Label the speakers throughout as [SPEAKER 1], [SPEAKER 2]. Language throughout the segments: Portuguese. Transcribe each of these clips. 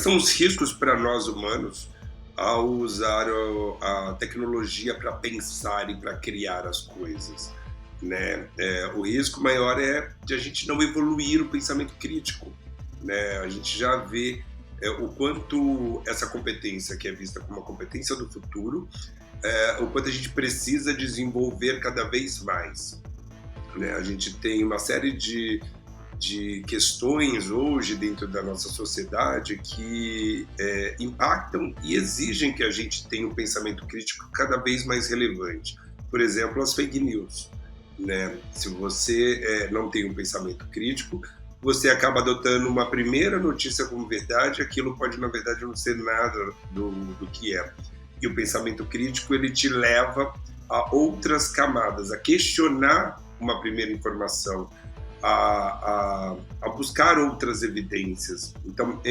[SPEAKER 1] são os riscos para nós humanos ao usar a tecnologia para pensar e para criar as coisas, né? O risco maior é de a gente não evoluir o pensamento crítico, né? A gente já vê o quanto essa competência, que é vista como uma competência do futuro, o quanto a gente precisa desenvolver cada vez mais, né? A gente tem uma série de questões hoje dentro da nossa sociedade que impactam e exigem que a gente tenha um pensamento crítico cada vez mais relevante. Por exemplo, as fake news, né? Se você não tem um pensamento crítico, você acaba adotando uma primeira notícia como verdade, aquilo pode, na verdade, não ser nada do que é. E o pensamento crítico, ele te leva a outras camadas, a questionar uma primeira informação, a buscar outras evidências. Então,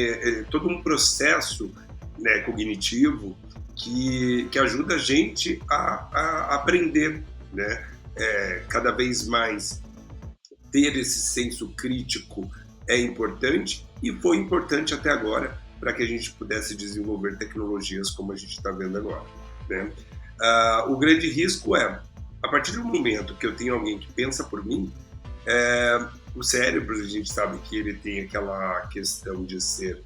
[SPEAKER 1] todo um processo, né, cognitivo que ajuda a gente a aprender, né? Cada vez mais ter esse senso crítico é importante e foi importante até agora para que a gente pudesse desenvolver tecnologias como a gente está vendo agora, né? O grande risco é, a partir do momento que eu tenho alguém que pensa por mim, o cérebro, a gente sabe que ele tem aquela questão de ser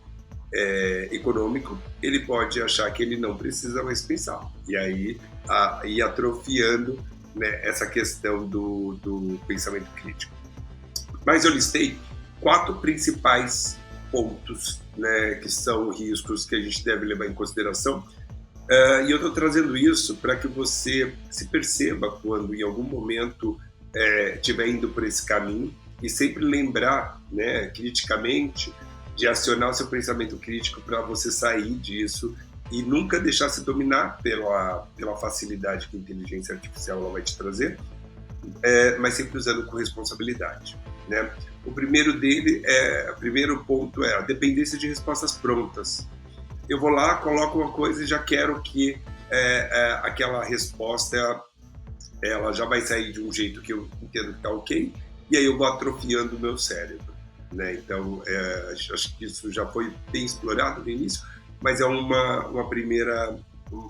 [SPEAKER 1] econômico, ele pode achar que ele não precisa mais pensar, e aí ir atrofiando, né, essa questão do pensamento crítico. Mas eu listei 4 principais pontos, né, que são riscos que a gente deve levar em consideração, e eu estou trazendo isso para que você se perceba quando em algum momento estiver indo por esse caminho, e sempre lembrar, né, criticamente, de acionar o seu pensamento crítico para você sair disso e nunca deixar se dominar pela facilidade que a inteligência artificial ela vai te trazer, mas sempre usando com responsabilidade, né? O primeiro ponto é a dependência de respostas prontas. Eu vou lá, coloco uma coisa e já quero que aquela resposta ela já vai sair de um jeito que eu entendo que está ok, e aí eu vou atrofiando o meu cérebro, né? Então, acho que isso já foi bem explorado no início, mas é um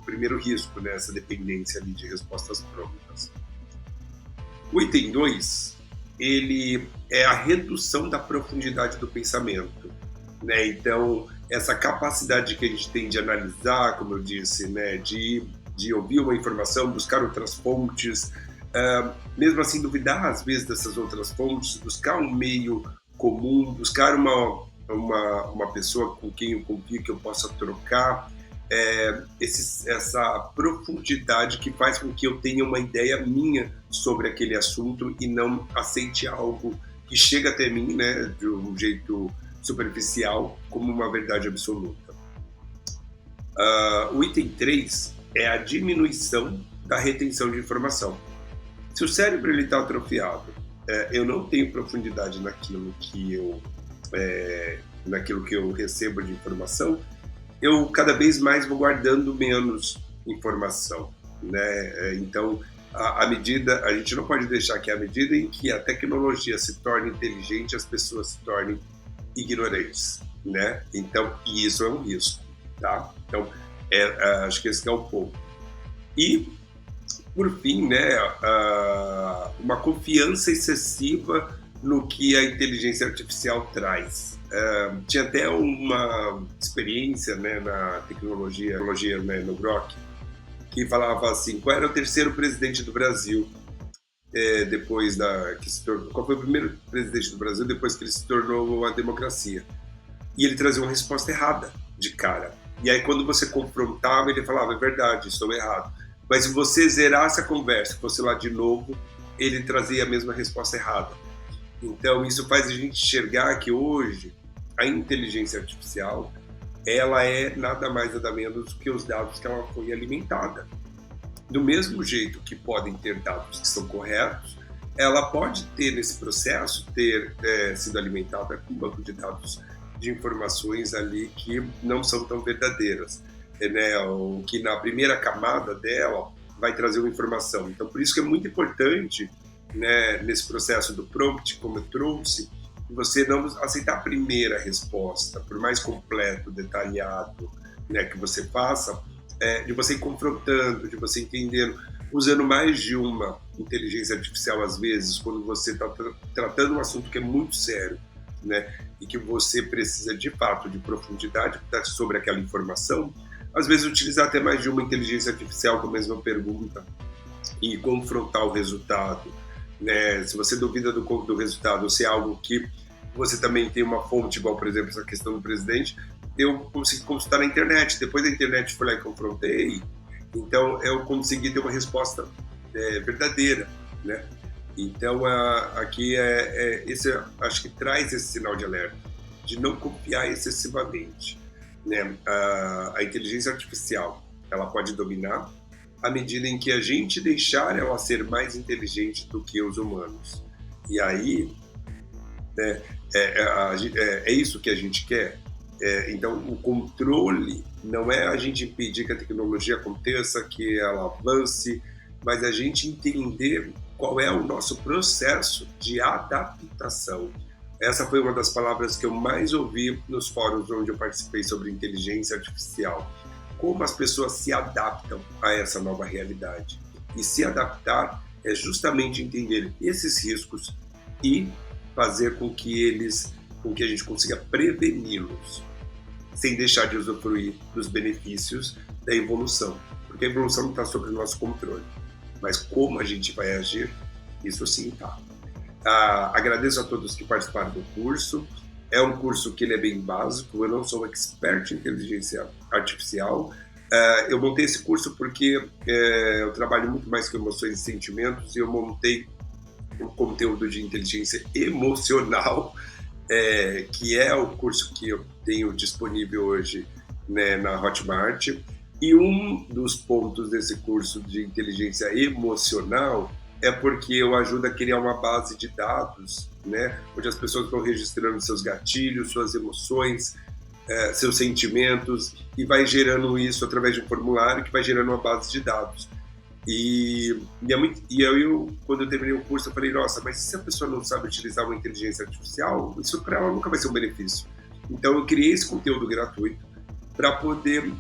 [SPEAKER 1] primeiro risco, né? Essa dependência ali de respostas prontas. O item 2, ele é a redução da profundidade do pensamento, né? Então, essa capacidade que a gente tem de analisar, como eu disse, né? De ouvir uma informação, buscar outras fontes, mesmo assim duvidar às vezes dessas outras fontes, buscar um meio comum, buscar uma pessoa com quem eu confio que eu possa trocar, essa profundidade que faz com que eu tenha uma ideia minha sobre aquele assunto e não aceite algo que chega até mim, né, de um jeito superficial como uma verdade absoluta. O item 3 é a diminuição da retenção de informação. Se o cérebro está atrofiado, eu não tenho profundidade naquilo que eu recebo de informação, eu cada vez mais vou guardando menos informação, né? Então, a gente não pode deixar que à medida em que a tecnologia se torne inteligente, as pessoas se tornem ignorantes, né? Então, e isso é um risco, tá? Então, acho que esse é o ponto. E, por fim, né, uma confiança excessiva no que a inteligência artificial traz. Tinha até uma experiência, né, na tecnologia, né, no Grok, que falava assim, qual era o terceiro presidente do Brasil qual foi o primeiro presidente do Brasil depois que ele se tornou uma democracia? E ele trazia uma resposta errada de cara. E aí quando você confrontava, ele falava, é verdade, estou errado. Mas se você zerasse a conversa, fosse lá de novo, ele trazia a mesma resposta errada. Então isso faz a gente enxergar que hoje a inteligência artificial, ela é nada mais nada menos do que os dados que ela foi alimentada. Do mesmo jeito que podem ter dados que são corretos, ela pode ter nesse processo, sido alimentada com um banco de dados de informações ali que não são tão verdadeiras, né? O que na primeira camada dela vai trazer uma informação. Então, por isso que é muito importante, né, nesse processo do prompt, como eu trouxe, você não aceitar a primeira resposta, por mais completo, detalhado, né, que você faça, de você ir confrontando, de você entendendo, usando mais de uma inteligência artificial às vezes, quando você está tratando um assunto que é muito sério, né, e que você precisa de fato de profundidade sobre aquela informação, às vezes utilizar até mais de uma inteligência artificial com a mesma pergunta e confrontar o resultado, né? Se você duvida do resultado, ou se é algo que você também tem uma fonte, igual, por exemplo, essa questão do presidente, eu consegui consultar na internet. Depois da internet, fui lá e confrontei, então eu consegui ter uma resposta verdadeira, né? Então, aqui esse, acho que traz esse sinal de alerta, de não confiar excessivamente, né? A inteligência artificial, ela pode dominar à medida em que a gente deixar ela ser mais inteligente do que os humanos. E aí, né, é isso que a gente quer. Então, o controle não é a gente impedir que a tecnologia aconteça, que ela avance, mas a gente entender qual é o nosso processo de adaptação. Essa foi uma das palavras que eu mais ouvi nos fóruns onde eu participei sobre inteligência artificial. Como as pessoas se adaptam a essa nova realidade. E se adaptar é justamente entender esses riscos e fazer com que a gente consiga preveni-los, sem deixar de usufruir dos benefícios da evolução. Porque a evolução não está sob o nosso controle. Mas como a gente vai agir, isso sim está. Agradeço a todos que participaram do curso. É um curso que ele é bem básico, eu não sou expert em inteligência artificial. Eu montei esse curso porque eu trabalho muito mais com emoções e sentimentos, e eu montei um conteúdo de inteligência emocional, que é o curso que eu tenho disponível hoje, né, na Hotmart. E um dos pontos desse curso de inteligência emocional é porque eu ajudo a criar uma base de dados, né, onde as pessoas vão registrando seus gatilhos, suas emoções, seus sentimentos, e vai gerando isso através de um formulário que vai gerando uma base de dados. E quando eu terminei o curso, eu falei, nossa, mas se a pessoa não sabe utilizar uma inteligência artificial, isso para ela nunca vai ser um benefício. Então eu criei esse conteúdo gratuito para poder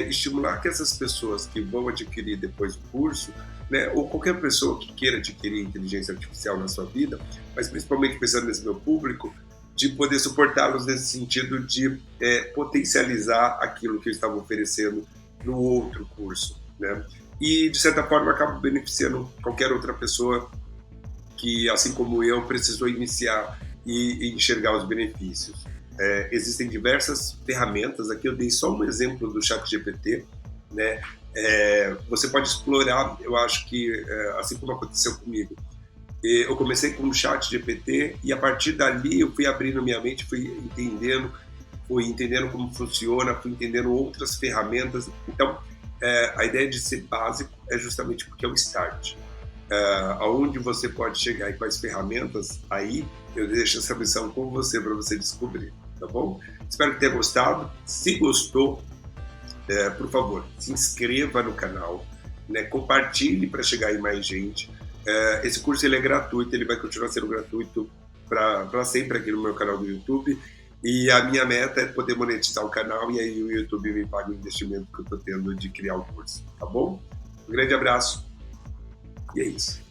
[SPEAKER 1] estimular que essas pessoas que vão adquirir depois o curso, né, ou qualquer pessoa que queira adquirir inteligência artificial na sua vida, mas principalmente pensando nesse meu público, de poder suportá-los nesse sentido de potencializar aquilo que eu estava oferecendo no outro curso, né? E, de certa forma, acabo beneficiando qualquer outra pessoa que, assim como eu, precisou iniciar e enxergar os benefícios. Existem diversas ferramentas, aqui eu dei só um exemplo do ChatGPT, né? Você pode explorar, eu acho que, assim como aconteceu comigo, eu comecei com o ChatGPT e a partir dali eu fui abrindo minha mente, fui entendendo como funciona, fui entendendo outras ferramentas. Então, a ideia de ser básico é justamente porque é o start. Aonde você pode chegar e quais ferramentas, aí eu deixo essa missão com você para você descobrir, tá bom? Espero que tenha gostado. Se gostou, por favor, se inscreva no canal, né? Compartilhe para chegar em mais gente. Esse curso ele é gratuito, ele vai continuar sendo gratuito para sempre aqui no meu canal do YouTube. E a minha meta é poder monetizar o canal e aí o YouTube me paga o investimento que eu estou tendo de criar o curso, tá bom? Um grande abraço e é isso.